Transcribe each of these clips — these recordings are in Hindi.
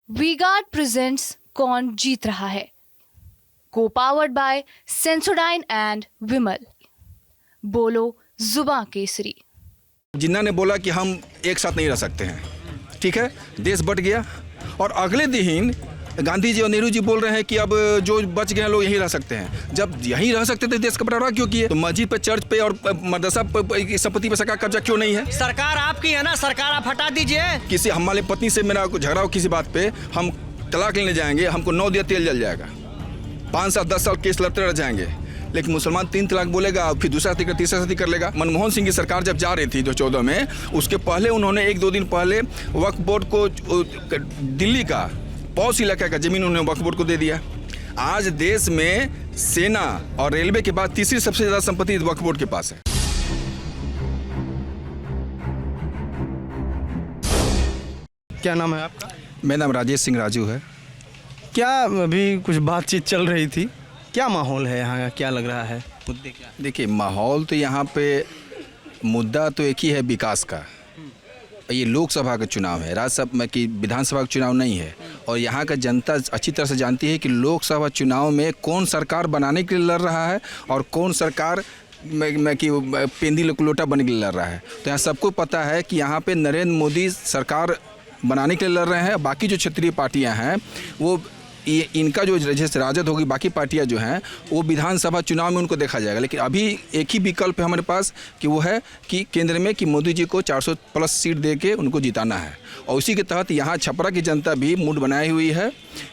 वी-गार्ड प्रेजेंट्स कौन जीत रहा है, को पावर्ड बाय सेंसोडाइन एंड विमल। बोलो जुबां केसरी। जिन्ना ने बोला कि हम एक साथ नहीं रह सकते हैं, ठीक है, देश बट गया। और अगले दिन गांधी जी और नेहरू जी बोल रहे हैं कि अब जो बच गए हैं लोग यहीं रह सकते हैं। जब यहीं रह सकते थे देश का बंटवारा क्यों किए? तो मस्जिद पे, चर्च पे और मदरसा की संपत्ति पे सरकार कब्जा क्यों नहीं है? सरकार आपकी है ना, सरकार आप हटा दीजिए। किसी हमारे पत्नी से मेरा झगड़ा हो किसी बात पे, हम तलाक लेने जाएंगे, हमको 9 दिया तेल जल जाएगा, 5 साल 10 साल केस लड़ते रह जाएंगे। लेकिन मुसलमान 3 तलाक बोलेगा, फिर दूसरा शादी कर, तीसरा शादी कर लेगा। मनमोहन सिंह की सरकार जब जा रही थी 2014 में, उसके पहले उन्होंने 1-2 दिन पहले वक्फ बोर्ड को, दिल्ली का पौष इलाका का जमीन उन्होंने वक्फ बोर्ड को दे दिया। आज देश में सेना और रेलवे के बाद तीसरी सबसे ज्यादा संपत्ति वक्फ बोर्ड के पास है। क्या नाम है आपका? मेरा नाम राजेश सिंह राजू है। क्या अभी कुछ बातचीत चल रही थी, क्या माहौल है यहाँ का, क्या लग रहा है, मुद्दे क्या? देखिए, माहौल तो यहाँ पे मुद्दा तो एक ही है, विकास का। ये लोकसभा का चुनाव है, राज्यसभा में कि विधानसभा का चुनाव नहीं है। और यहाँ का जनता अच्छी तरह से जानती है कि लोकसभा चुनाव में कौन सरकार बनाने के लिए लड़ रहा है और कौन सरकार में कि पेंदी लोटा बनने के लिए लड़ रहा है। तो यहाँ सबको पता है कि यहाँ पे नरेंद्र मोदी सरकार बनाने के लिए लड़ रहे हैं। बाकी जो क्षेत्रीय पार्टियाँ हैं वो इनका जो जैसे राजद होगी, बाकी पार्टियां जो हैं वो विधानसभा चुनाव में उनको देखा जाएगा। लेकिन अभी एक ही विकल्प है हमारे पास कि वो है कि केंद्र में कि मोदी जी को 400 प्लस सीट दे के उनको जिताना है। और उसी के तहत यहाँ छपरा की जनता भी मूड बनाई हुई है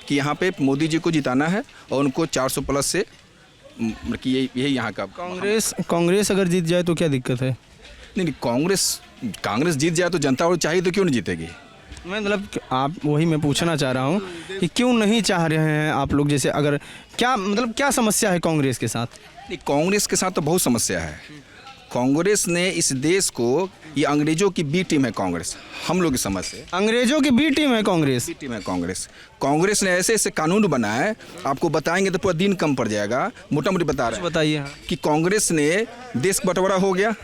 कि यहाँ पे मोदी जी को जिताना है और उनको 400 प्लस से कि यही यहाँ का। कांग्रेस अगर जीत जाए तो क्या दिक्कत है? नहीं, कांग्रेस जीत जाए तो जनता और चाहिए तो क्यों नहीं जीतेगी? मैं मतलब आप वही मैं पूछना चाह रहा हूँ कि क्यों नहीं चाह रहे हैं आप लोग, जैसे अगर क्या मतलब क्या समस्या है कांग्रेस के साथ? नहीं, कांग्रेस के साथ तो बहुत समस्या है। कांग्रेस ने इस देश को, ये अंग्रेजों की बी टीम है कांग्रेस, हम लोग की समझ से अंग्रेजों की बी टीम है कांग्रेस। बी टीम है कांग्रेस। कांग्रेस ने ऐसे ऐसे कानून बनाए, आपको बताएंगे तो पूरा दिन कम पड़ जाएगा। मोटा मोटी बता रहे हैं, बताइए कि कांग्रेस ने देश का बंटवारा हो गया।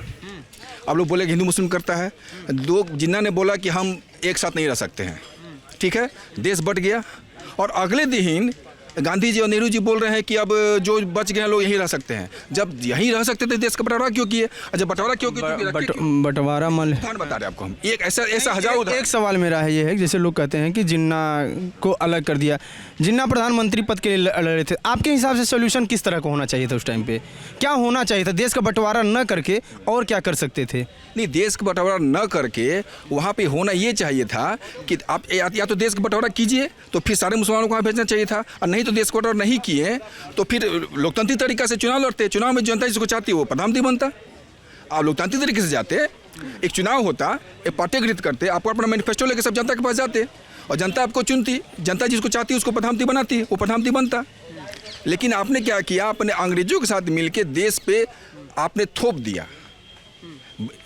आप लोग बोले कि हिंदू मुस्लिम करता है। जिन्ना ने बोला कि हम एक साथ नहीं रह सकते हैं, ठीक है, देश बट गया। और अगले दिन गांधी जी और नेहरू जी बोल रहे हैं कि अब जो बच गए हैं लोग यहीं रह सकते हैं। जब यहीं रह सकते थे देश का बंटवारा क्यों किए? जब बंटवारा क्यों बंटवारा मान बता रहे आपको हम, एक ऐसा हजारों। एक सवाल मेरा है, ये है जैसे लोग कहते हैं कि जिन्ना को अलग कर दिया, जिन्ना प्रधानमंत्री पद के लिए लड़ रहे थे, आपके हिसाब से सोल्यूशन किस तरह का होना चाहिए था? उस टाइम पे क्या होना चाहिए था? देश का बंटवारा न करके और क्या कर सकते थे? नहीं, देश का बंटवारा न करके वहाँ पे होना ये चाहिए था कि आप या तो देश का बंटवारा कीजिए तो फिर सारे मुसलमानों को वहाँ भेजना चाहिए था, और नहीं तो देश का बंटवारा नहीं किए तो फिर लोकतांत्रिक तरीका से चुनाव लड़ते। चुनाव में जनता जिसको चाहती है वो प्रधानमंत्री बनता। आप लोकतांत्रिक तरीके से जाते, एक चुनाव होता, एक पार्टी गठित करते, आपको अपना मैनिफेस्टो लेकर सब जनता के पास जाते और जनता आपको चुनती। जनता जिसको चाहती है उसको प्रधानमंत्री बनाती, वो प्रधानमंत्री बनता। लेकिन आपने क्या किया? अपने अंग्रेजों के साथ मिलकर देश पे आपने थोप दिया,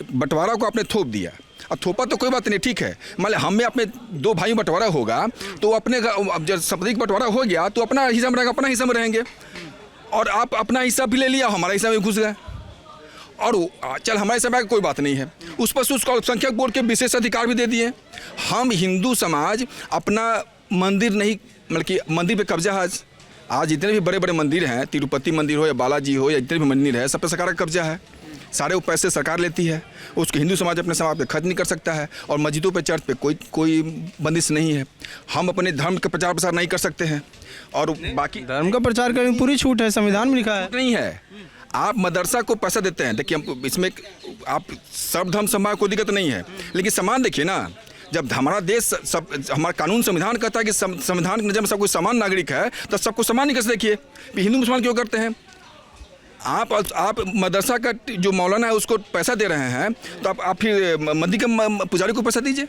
बंटवारा को आपने थोप दिया। अब थोपा तो कोई बात नहीं, ठीक है, मान लिया हम में अपने 2 भाई बंटवारा होगा तो अपने जब संपत्ति बंटवारा हो गया तो अपना हिस्सा में रहेगा, अपना हिस्सा में रहेंगे। और आप अपना हिस्सा भी ले लिया, हमारा हिस्सा में घुस गए और चल हमारे हिस्सा में कोई बात नहीं है। उस पर उसको अल्पसंख्यक बोर्ड के विशेष अधिकार भी दे दिए। हम हिंदू समाज अपना मंदिर नहीं, मतलब कि मंदिर पे कब्जा है। आज जितने भी बड़े बड़े मंदिर हैं, तिरुपति मंदिर हो या बालाजी हो या जितने भी मंदिर है, सब पे सरकार का कब्जा है। सारे वो पैसे सरकार लेती है, उसको हिंदू समाज अपने समाज पे खर्च नहीं कर सकता है। और मस्जिदों पे, चर्च पे कोई बंदिश नहीं है। हम अपने धर्म का प्रचार प्रसार नहीं कर सकते हैं। और बाकी धर्म का प्रचार करने में पूरी छूट है, संविधान में लिखा है। नहीं है, आप मदरसा को पैसा देते हैं। देखिए, हम इसमें आप सब धर्म समाज को दिक्कत नहीं है, लेकिन समान देखिए ना। जब हमारा देश सब, हमारा कानून संविधान कहता है कि संविधान के नजर में सब कोई समान नागरिक है, तो सबको समान ही कैसे देखिए? हिंदू मुसलमान क्यों करते हैं? आप मदरसा का जो मौलाना है उसको पैसा दे रहे हैं, तो आप फिर मंदिर के पुजारी को पैसा दीजिए।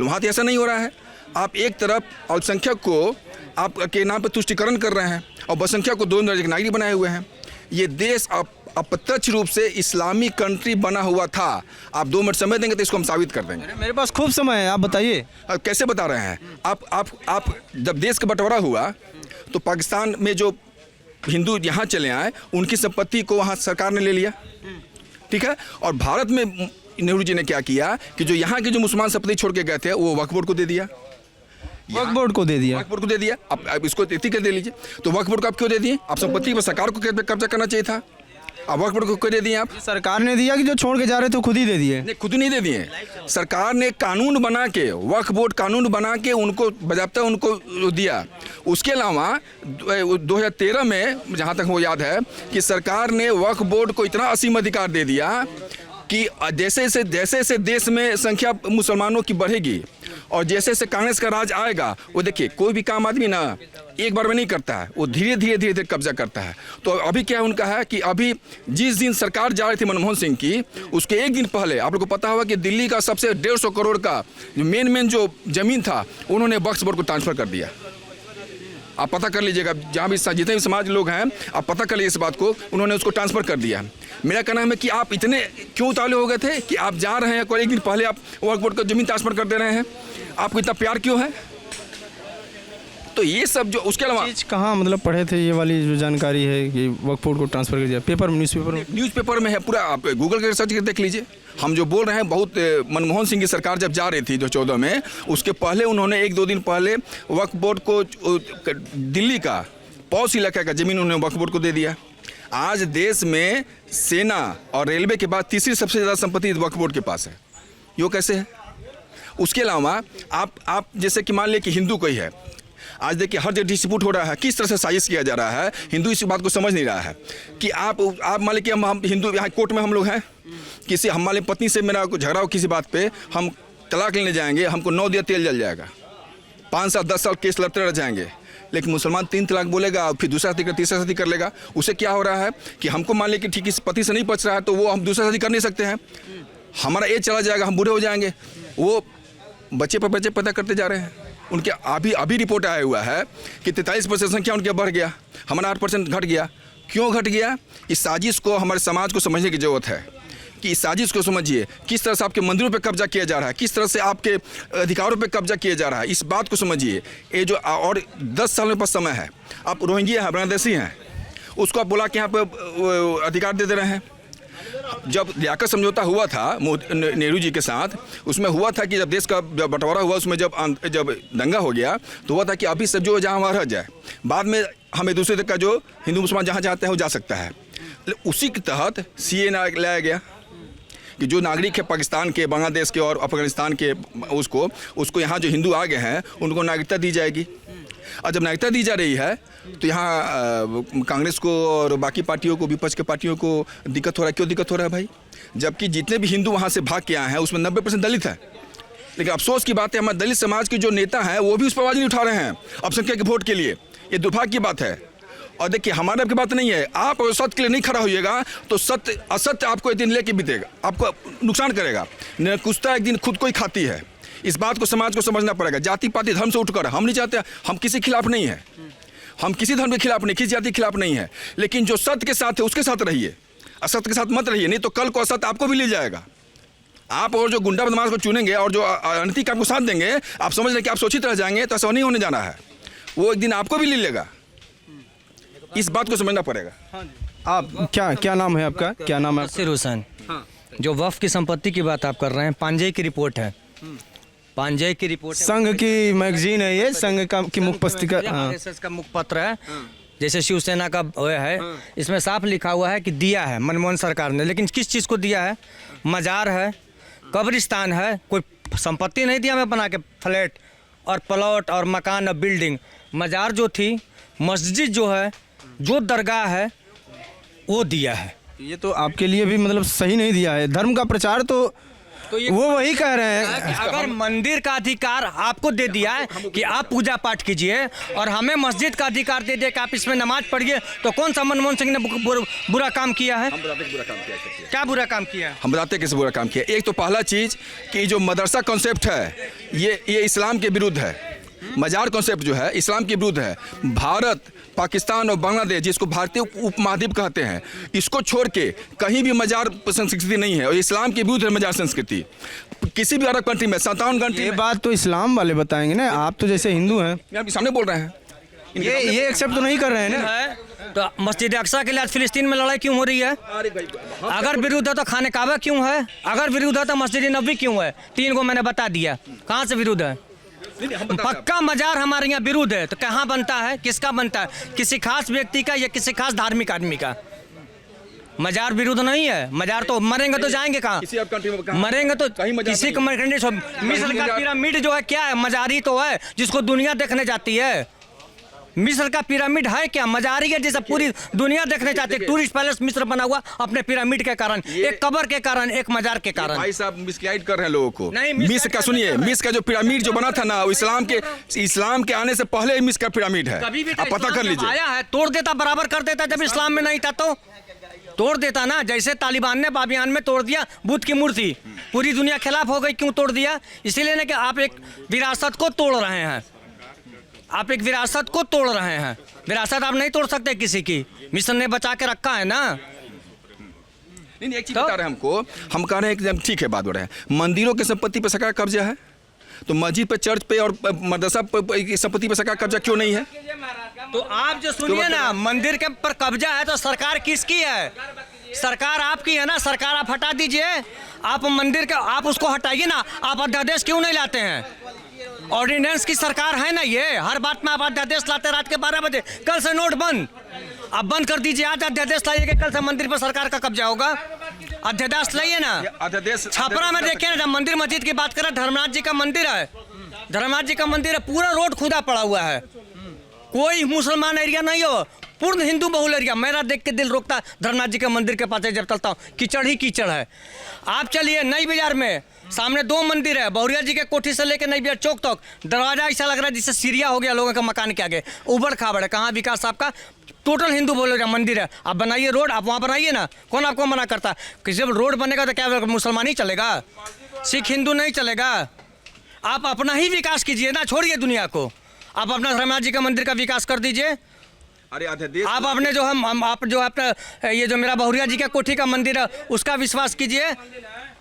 वहाँ तो ऐसा नहीं हो रहा है। आप एक तरफ अल्पसंख्यक को आप के नाम पर तुष्टिकरण कर रहे हैं और बहुसंख्यक को 2 दर्जे के नागरिक बनाए हुए हैं। ये देश अप्रत्यक्ष रूप से इस्लामी कंट्री बना हुआ था। आप 2 मिनट समय देंगे तो इसको हम साबित कर देंगे। मेरे पास खूब समय है, आप बताइए। कैसे बता रहे हैं? आप जब देश का बंटवारा हुआ तो पाकिस्तान में जो हिंदू यहाँ चले आए, उनकी संपत्ति को वहाँ सरकार ने ले लिया, ठीक है। और भारत में नेहरू जी ने क्या किया कि जो यहाँ के जो मुसलमान संपत्ति छोड़ के गए थे वो वक्फ बोर्ड को दे दिया। वक्फ बोर्ड को दे दिया। वक्फ बोर्ड को दे दिया। अब इसको इतनी कर दे लीजिए, तो वक्फ बोर्ड को आप क्यों दे दिए? आप संपत्ति पर सरकार को कब्जा करना चाहिए था। अब वक्फ बोर्ड को क्यों दे दिए आप? सरकार ने दिया कि जो छोड़ के जा रहे थे खुद ही दे दिए? नहीं, खुद नहीं दे दिए। सरकार ने कानून बना के, वक्फ बोर्ड कानून बना के उनको बजाबता उनको दिया। उसके अलावा 2013 में जहाँ तक वो याद है कि सरकार ने वक्फ बोर्ड को इतना असीम अधिकार दे दिया कि जैसे जैसे देश में संख्या मुसलमानों की बढ़ेगी और जैसे कांग्रेस का राज आएगा, वो देखिए कोई भी काम आदमी ना एक बार में नहीं करता है, वो धीरे धीरे कब्जा करता है। तो अभी क्या उनका है कि अभी जिस दिन सरकार जा रही थी मनमोहन सिंह की, उसके एक दिन पहले आप लोग को पता होगा कि दिल्ली का सबसे 150 करोड़ का मेन जो ज़मीन था उन्होंने वक्फ बोर्ड को ट्रांसफ़र कर दिया। आप पता कर लीजिएगा, जहाँ भी जितने भी समाज लोग हैं आप पता कर लीजिए इस बात को, उन्होंने उसको ट्रांसफ़र कर दिया। मेरा कहना है कि आप इतने क्यों उतावले हो गए थे कि आप जा रहे हैं, एक दिन पहले आप वक्फ बोर्ड को ज़मीन ट्रांसफ़र कर दे रहे हैं? आपको इतना प्यार क्यों है? तो ये सब जो उसके अलावा चीज़ कहाँ मतलब पढ़े थे, ये वाली जो जानकारी है कि वक्फ बोर्ड को ट्रांसफ़र कर दिया? पेपर में, न्यूज़पेपर में है पूरा। आप गूगल के सर्च करके देख लीजिए। हम जो बोल रहे हैं बहुत मनमोहन सिंह की सरकार जब जा रही थी 2014 में, उसके पहले उन्होंने 1-2 दिन पहले वक्फ बोर्ड को दिल्ली का पौष इलाका का ज़मीन उन्होंने वक्फ बोर्ड को दे दिया। आज देश में सेना और रेलवे के बाद तीसरी सबसे ज़्यादा संपत्ति वक्फ बोर्ड के पास है। यो कैसे है? उसके अलावा आप जैसे कि मान लिया कि हिंदू कोई है, आज देखिए हर जगह डिस्प्यूट हो रहा है, किस तरह से साजिश किया जा रहा है। हिंदू इस बात को समझ नहीं रहा है कि आप मान लीजिए कि हम हिंदू यहाँ कोर्ट में हम लोग हैं, किसी हमारे पत्नी से मेरा झगड़ा हो किसी बात पे, हम तलाक लेने जाएंगे, हमको 9 दिया तेल जल जाएगा, 5 साल 10 साल केस लड़ते रह जाएंगे। लेकिन मुसलमान 3 तलाक बोलेगा, फिर दूसरा शादी कर, तीसरा शादी कर लेगा। उसे क्या हो रहा है कि हमको मान लीजिए कि ठीक इस पति से नहीं बच रहा है तो वो हम दूसरा शादी कर नहीं सकते हैं, हमारा एज चला जाएगा, हम बूढ़े हो जाएंगे। वो बच्चे पर बच्चे पैदा करते जा रहे हैं। उनके अभी रिपोर्ट आया हुआ है कि 43% संख्या उनके बढ़ गया, हमारा 8% घट गया। क्यों घट गया? इस साजिश को हमारे समाज को समझने की ज़रूरत है कि इस साजिश को समझिए, किस तरह से आपके मंदिरों पे कब्जा किया जा रहा है, किस तरह से आपके अधिकारों पे कब्जा किया जा रहा है। इस बात को समझिए। ये जो और 10 साल में पास समय है, आप रोहिंग्या हैं, बांग्लादेशी हैं, उसको आप बुला के यहाँ पे अधिकार दे रहे हैं। जब लियाकत समझौता हुआ था नेहरू जी के साथ, उसमें हुआ था कि जब देश का बंटवारा हुआ, उसमें जब दंगा हो गया तो हुआ था कि अभी सब जो जहाँ वहाँ रह जाए, बाद में हमें दूसरे का जो हिंदू मुसलमान जहाँ चाहते हैं वो जा सकता है। उसी के तहत CA लाया गया कि जो नागरिक है पाकिस्तान के, बांग्लादेश के और अफगानिस्तान के, उसको यहाँ जो हिंदू आ गए हैं उनको नागरिकता दी जाएगी। और जब नागरिकता दी जा रही है तो यहाँ कांग्रेस को और बाकी पार्टियों को, विपक्ष के पार्टियों को दिक्कत हो रहा है। क्यों दिक्कत हो रहा है भाई? जबकि जितने भी हिंदू वहाँ से भाग के आए हैं उसमें 90% दलित है। लेकिन अफसोस की बात है, हमारे दलित समाज के जो नेता हैं वो भी उस पर आवाज़ नहीं उठा रहे हैं अल्पसंख्यक के वोट के लिए। ये दुर्भाग्य की बात है। और देखिए, हमारे आपकी बात नहीं है, आप सत्य के लिए नहीं खड़ा होइएगा तो सत्य असत्य आपको एक दिन लेके बीतेगा, आपको नुकसान करेगा। निरंकुशता एक दिन खुद को ही खाती है। इस बात को समाज को समझना पड़ेगा। जाति पाति धर्म से उठकर हम नहीं चाहते, हम किसी के खिलाफ नहीं है, हम किसी धर्म के खिलाफ नहीं, किसी जाति के खिलाफ नहीं है। लेकिन जो सत्य के साथ है उसके साथ रहिए, असत्य के साथ मत रहिए, नहीं तो कल को असत्य आपको भी ले जाएगा। आप और जो गुंडा बदमाश को चुनेंगे और जो अनैतिक आपको साथ देंगे, आप समझ लें कि आप शोषित रह जाएंगे, तो ऐसा नहीं होने जाना है। वो एक दिन आपको भी ले लेगा। इस बात को समझना पड़ेगा। आप क्या नाम है आपका? क्या नाम है? नसीर हुसैन। जो वक्फ की संपत्ति की बात आप कर रहे हैं, पांजे की रिपोर्ट है, पांजे की रिपोर्ट, संघ की मैगजीन है ये, संघ की मुखपत्रिका, RSS का मुखपत्र है, जैसे शिवसेना का है। इसमें साफ लिखा हुआ है कि दिया है मनमोहन सरकार ने, लेकिन किस चीज़ को दिया है? मज़ार है, कब्रिस्तान है, कोई संपत्ति नहीं दिया हमें बना के, फ्लैट और प्लॉट और मकान और बिल्डिंग। मज़ार जो थी, मस्जिद जो है, जो दरगाह है, वो दिया है। ये तो आपके लिए भी मतलब सही नहीं दिया है। धर्म का प्रचार तो वो वही कह रहे हैं। अगर मंदिर का अधिकार आपको दे दिया है कि आप पूजा पाठ कीजिए और हमें मस्जिद का अधिकार दे दिया कि आप इसमें नमाज पढ़िए, तो कौन सा मनमोहन सिंह ने बुरा काम किया है? क्या बुरा काम किया है? हम बताते कैसे बुरा काम किया। एक तो पहला चीज़ कि जो मदरसा कॉन्सेप्ट है ये इस्लाम के विरुद्ध है। मजार कॉन्सेप्ट जो है इस्लाम के विरुद्ध है। भारत, पाकिस्तान और बांग्लादेश, जिसको भारतीय उपमहाद्वीप कहते हैं, इसको छोड़ के कहीं भी मजार संस्कृति नहीं है और इस्लाम के विरुद्ध है मजार संस्कृति। किसी भी अरब कंट्री में 57 कंट्री। ये बात तो इस्लाम वाले बताएंगे ना, आप तो जैसे हिंदू हैं, आपके सामने बोल रहे हैं। ये एक्सेप्ट तो नहीं कर रहे हैं ना। तो मस्जिद अक्सा के लिए आज फिलिस्तीन में लड़ाई क्यों हो रही है? अगर विरुद्ध है तो खाने काबा क्यों है? अगर विरुद्ध है तो मस्जिद नबी क्यों है? 3 को मैंने बता दिया। कहाँ से विरुद्ध है? नहीं, हम बता रहे हैं। पक्का मजार हमारे यहाँ विरुद्ध है। तो कहाँ बनता है, किसका बनता है? किसी खास व्यक्ति का या किसी खास धार्मिक आदमी का? मजार विरुद्ध नहीं है। मजार तो मरेंगे तो जाएंगे कहाँ? किसी और कंट्री में कहाँ? मरेंगे तो कहीं मजार किसी नहीं का है। मरकंडे। मिस्र का पिरामिड जो है क्या है? मजारी तो है, जिसको दुनिया देखने जाती है। मिस्र का पिरामिड है क्या? मजारी है, जैसे पूरी दुनिया देखने चाहती है। टूरिस्ट पैलेस मिस्र बना हुआ अपने पिरामिड के कारण, एक कब्र के कारण, एक मजार के कारण। भाई साहब मिसगाइड कर रहे हैं लोगों को। नहीं, मिस्र का सुनिए, मिस्र का जो पिरामिड जो बना था ना, वो इस्लाम के आने से पहले ही मिस्र का पिरामिड है। कभी भी आप पता कर लीजिए। आया है, तोड़ देता, बराबर कर देता। जब इस्लाम में नहीं था तो तोड़ देता ना। जैसे तालिबान ने बाबियान में तोड़ दिया बुद्ध की मूर्ति, पूरी दुनिया खिलाफ हो गई। क्यों तोड़ दिया? इसीलिए ना कि आप एक विरासत को तोड़ रहे हैं। आप एक विरासत को तोड़ रहे हैं। विरासत आप नहीं तोड़ सकते किसी की। मिस्र ने बचा के रखा है ना। नहीं, एक चीज बता रहे हैं हमको। हम कह रहे हैं कि ठीक है, बात हो रहे हैं मंदिरों की संपत्ति पर सरकार का कब्जा है, तो मस्जिद पे, चर्च पे और मदरसा की संपत्ति पर सरकार कब्जा क्यों नहीं है? तो आप जो सुनिए ना, मंदिर के पर कब्जा है तो सरकार किसकी है? सरकार आपकी है ना। सरकार आप हटा दीजिए। आप मंदिर का आप उसको हटाइए ना। आप अध्यादेश क्यों नहीं लाते हैं? ऑर्डिनेंस की सरकार है ना ये। हर बात में आप अध्यादेश लाते रात के 12 बजे। कल से नोट बंद, आप बंद कर दीजिए। आज अध्यादेश लाइए कि कल से मंदिर पर सरकार का कब्जा होगा। अध्यादेश लाइए ना। अध्यादेश छापरा में देखिए ना, जब मंदिर मस्जिद की बात करें, धर्मनाथ जी का मंदिर है। धर्मनाथ जी का मंदिर है, पूरा रोड खुदा पड़ा हुआ है। कोई मुसलमान एरिया नहीं हो, पूर्ण हिंदू बहुल एरिया। मेरा देख के दिल रोकता धर्मनाथ जी के मंदिर के पास जब चलता हूँ, कीचड़ ही कीचड़ है। आप चलिए नई बाजार में, सामने 2 मंदिर है। बहुरिया जी के कोठी से लेकर नई बाजार चौक तक दरवाजा ऐसा लग रहा है जिससे सीरिया हो गया लोगों का मकान के आगे। उबड़ खाबड़ है। कहाँ विकास साहब का टोटल हिंदू बहुल एरिया मंदिर है। आप बनाइए रोड, आप वहाँ बनाइए ना। कौन आपको मना करता? कि जब रोड बनेगा तो क्या मुसलमान ही चलेगा? सिख हिंदू नहीं चलेगा। आप अपना ही विकास कीजिए ना, छोड़िए दुनिया को। आप अपना धर्मनाथ जी का मंदिर का विकास कर दीजिए। अरे अध्यादेश आप अपने जो हम आप जो अपना ये जो मेरा बहुरिया जी का कोठी का मंदिर है उसका विश्वास कीजिए।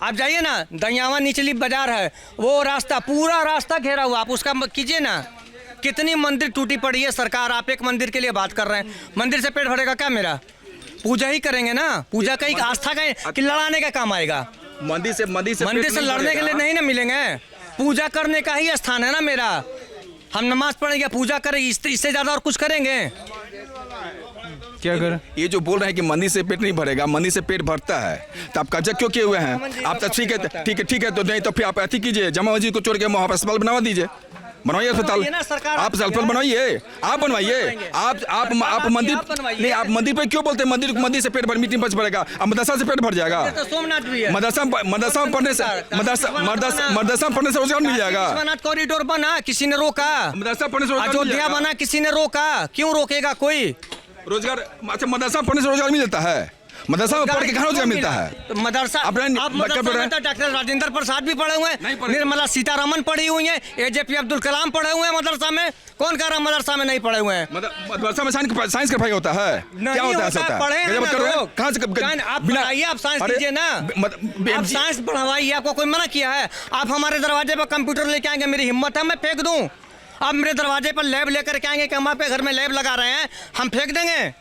आप जाइए ना, दयावा निचली बाजार है, वो रास्ता पूरा रास्ता घेरा हुआ, आप उसका कीजिए ना। कितनी मंदिर टूटी पड़ी है सरकार। आप एक मंदिर के लिए बात कर रहे हैं। मंदिर से पेट भरेगा क्या मेरा? पूजा ही करेंगे ना। पूजा का एक आस्था का कि लड़ाने का काम आएगा। मंदिर से लड़ने के लिए नहीं ना मिलेंगे। पूजा करने का ही स्थान है ना मेरा। हम नमाज पढ़ेंगे, पूजा करें, इससे ज्यादा और कुछ करेंगे? क्या करें? ये जो बोल रहे हैं कि मंदिर से पेट नहीं भरेगा, मंदिर से पेट भरता है, तो आप कब्जा क्यों किए हुए हैं? आप तो ठीक है तो नहीं तो फिर आप ऐसी कीजिए, जमा मस्जिद को छोड़ के वहाँ पर अस्पताल बनवा दीजिए। बनवाइए अस्पताल। आप अस्पताल बनवाइए, आप बनवाइए। आप मंदिर नहीं, आप मंदिर पे क्यों बोलते हैं? मंदिर से पेट भर मीटिंग बच भरेगा, अब मदरसा से पेट भर जाएगा। तो सोमनाथ भी है। मदरसा में पढ़ने से रोजगार मिल जाएगा। विश्वनाथ कॉरिडोर बना, किसी ने रोका? मदरसा पढ़ने से रोजगार मिल अयोध्या जाएगा। बना, किसी ने रोका? क्यों रोकेगा कोई? रोजगार अच्छा, मदरसा पढ़ने से रोजगार मिल जाता है। मदरसा में पढ़ के कहाँ रोजगार मिलता है? तो मदरसा आप मदरसा में तो डॉक्टर राजेंद्र प्रसाद भी पढ़े हुए हैं, निर्मला सीतारमन पढ़ी हुई हैं, AJP अब्दुल कलाम पढ़े हुए हैं मदरसा में। कौन कह रहा है मदरसा में नहीं पढ़े हुए हैं? मदरसा में साइंस का पढ़ाई होता है? क्या होता है? पढ़े हैं कहाँ से? आप पढ़ाइए, आप साइंस दीजिए ना। आप साइंस पढ़वाइए, आपको कोई मना किया है? आप हमारे दरवाजे पर कंप्यूटर लेके आएंगे, मेरी हिम्मत है मैं फेंक दूं। आप मेरे दरवाजे पर लैब लेकर के आएंगे कि हम आपके घर में लैब लगा रहे हैं, हम फेंक देंगे?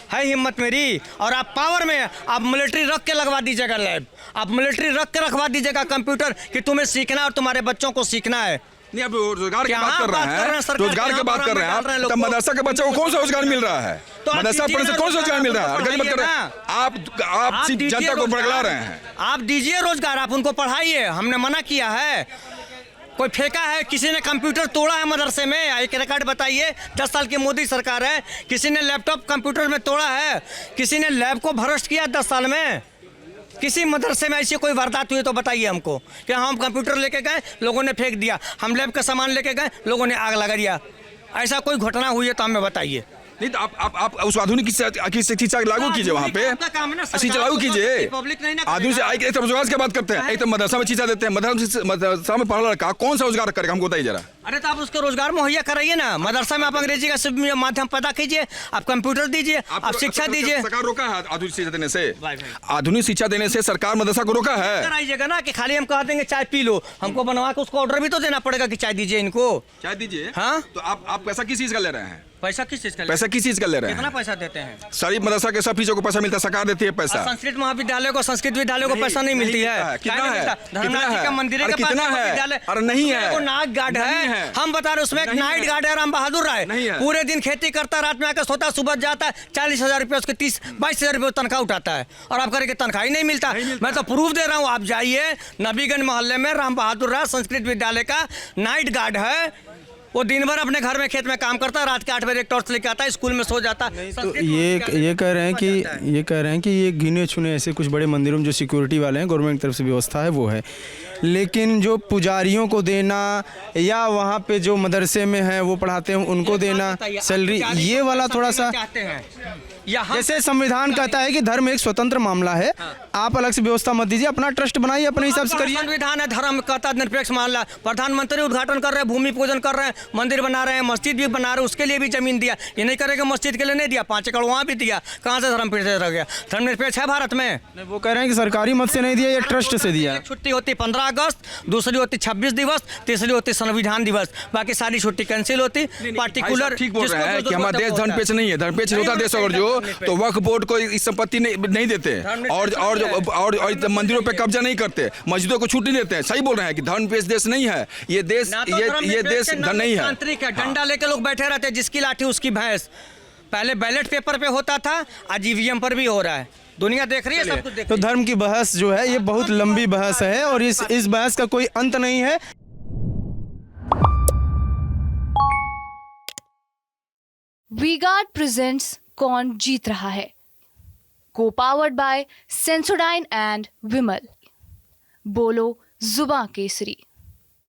है हिम्मत मेरी? और आप पावर में आप मिलिट्री रख के लगवा दीजिएगा लैब, आप मिलिट्री रख के रखवा दीजिएगा कंप्यूटर कि तुम्हें सीखना और तुम्हारे बच्चों को सीखना है। नहीं, आप रोजगार की बात कर रहे हैं, रोजगार की बात कर रहे हैं। तब मदरसा के बच्चों को कौन सा रोजगार मिल रहा है? मदरसा पढ़ने से कौन सा रोजगार मिल रहा है? आप जनता को बरगला रहे हैं। आप दीजिए रोजगार, आप उनको पढ़ाइए। हमने मना किया है? कोई फेंका है? किसी ने कंप्यूटर तोड़ा है मदरसे में? एक रिकॉर्ड बताइए। 10 साल की मोदी सरकार है, किसी ने लैपटॉप कंप्यूटर में तोड़ा है? किसी ने लैब को भ्रष्ट किया 10 साल में? किसी मदरसे में ऐसी कोई वारदात हुई तो बताइए हमको कि हम कंप्यूटर लेके गए, लोगों ने फेंक दिया। हम लैब का सामान लेके गए, लोगों ने आग लगा दिया। ऐसा कोई घटना हुई है तो हमें बताइए। नहीं तो आप उस आधुनिक शिक्षा लागू कीजिए, वहाँ पे शिक्षा लागू कीजिए। आधुनिक से एक तो रोजगार की बात करते हैं, एक तो मदरसा में शिक्षा देते हैं। मदरसा में पढ़ा लड़का कौन सा रोजगार करेगा? हमको बताइए जरा। अरे तो आप उसको रोजगार मुहैया कराइए ना। मदरसा में आप अंग्रेजी का माध्यम पैदा कीजिए, आप कंप्यूटर दीजिए, आप शिक्षा दीजिए। सरकार रोका है आधुनिक शिक्षा देने से? आधुनिक शिक्षा देने से सरकार मदरसा को रोका है? कराइएगा ना कि खाली हम कह देंगे चाय पी लो, हमको बनवा के उसको ऑर्डर भी तो देना पड़ेगा कि चाय दीजिए इनको, चाय दीजिए। हाँ, तो आप पैसा किस चीज का ले रहे हैं? पैसा किस चीज का पैसा किस चीज़ का ले रहे कितना हैं? पैसा देते हैं? सारी मदरसा के सब फीसों को पैसा मिलता है, सरकार देती है पैसा। संस्कृत महाविद्यालय को, संस्कृत विद्यालय को पैसा नहीं मिलती है। कितना क्या है? मिलता? कितना धर्मनाथ जी है? का मंदिर अरे के पास कितना है है? विद्यालय। अरे नहीं है। उसमें नाइट गार्ड नहीं है। है। हम बता रहे उसमें एक नहीं नाइट है। गार्ड है राम बहादुर राय। नहीं है। पूरे दिन खेती करता, रात में आकर सोता, सुबह जाता है, 40,000 रुपये उसके 22,000 रुपये तनख्वाह उठाता है, और आप करेंगे तनख्वाह ही नहीं मिलता। मैं तो प्रूफ दे रहा हूँ, आप जाइए नबीगंज मोहल्ले में राम बहादुर राय संस्कृत विद्यालय का नाइट गार्ड है। वो दिन भर अपने घर में खेत में काम करता है, रात के 8 बजे टॉर्च लेके आता है, स्कूल में सो जाता है। तो ये कह रहे हैं कि ये गिने चुने ऐसे कुछ बड़े मंदिरों में जो सिक्योरिटी वाले हैं, गवर्नमेंट की तरफ से व्यवस्था है वो है, लेकिन जो पुजारियों को देना या वहाँ पे जो मदरसे में है वो पढ़ाते हैं उनको देना सैलरी, ये वाला थोड़ा सा चाहते हैं। जैसे संविधान कहता है कि धर्म एक स्वतंत्र मामला है, आप अलग से व्यवस्था मत दीजिए, अपना ट्रस्ट बनाइए, अपने हिसाब से करिए। संविधान है, धर्म कहता है निरपेक्ष मामला। प्रधानमंत्री उद्घाटन कर रहे हैं, भूमि पूजन कर रहे हैं, मंदिर बना रहे हैं, मस्जिद भी बना रहे हैं, उसके लिए भी जमीन दिया। ये नहीं करेगा मस्जिद के लिए नहीं दिया, 5 एकड़ वहाँ भी दिया। कहाँ से धर्म निरपेक्ष रह गया? धर्म निरपेक्ष है भारत में? वो कह रहे हैं कि सरकारी मत से नहीं दिया, ये ट्रस्ट से दिया। एक छुट्टी होती 15 अगस्त, दूसरी होती 26 दिवस, तीसरी होती संविधान दिवस, बाकी सारी छुट्टी कैंसिल होती। पार्टिकुलर ठीक बोल रहे हैं कि हमारा देश धर्मपेच नहीं है। धर्मपेच होता देश अगर जो तो वक्फ बोर्ड को इस संपत्ति नहीं देते, और मंदिरों पे कब्जा नहीं करते, मस्जिदों को छुट्टी देते हैं। सही बोल रहे हैं कि धर्मपेच देश नहीं है ये देश, ये देश नहीं है। तांत्रिक है, डंडा लेके लोग बैठे रहते हैं, जिसकी लाठी उसकी भैंस। पहले बैलेट पेपर पे होता था, आज ईवीएम पर भी हो रहा है। दुनिया देख रही है, सब कुछ देख तो रही है। धर्म की बहस जो है ये बहुत लंबी बहस है और इस बहस का कोई अंत नहीं है। वी-गार्ड प्रेजेंट्स कौन जीत रहा है, को पावर्ड बाय सेंसोडाइन एंड विमल। बोलो जुबां केसरी।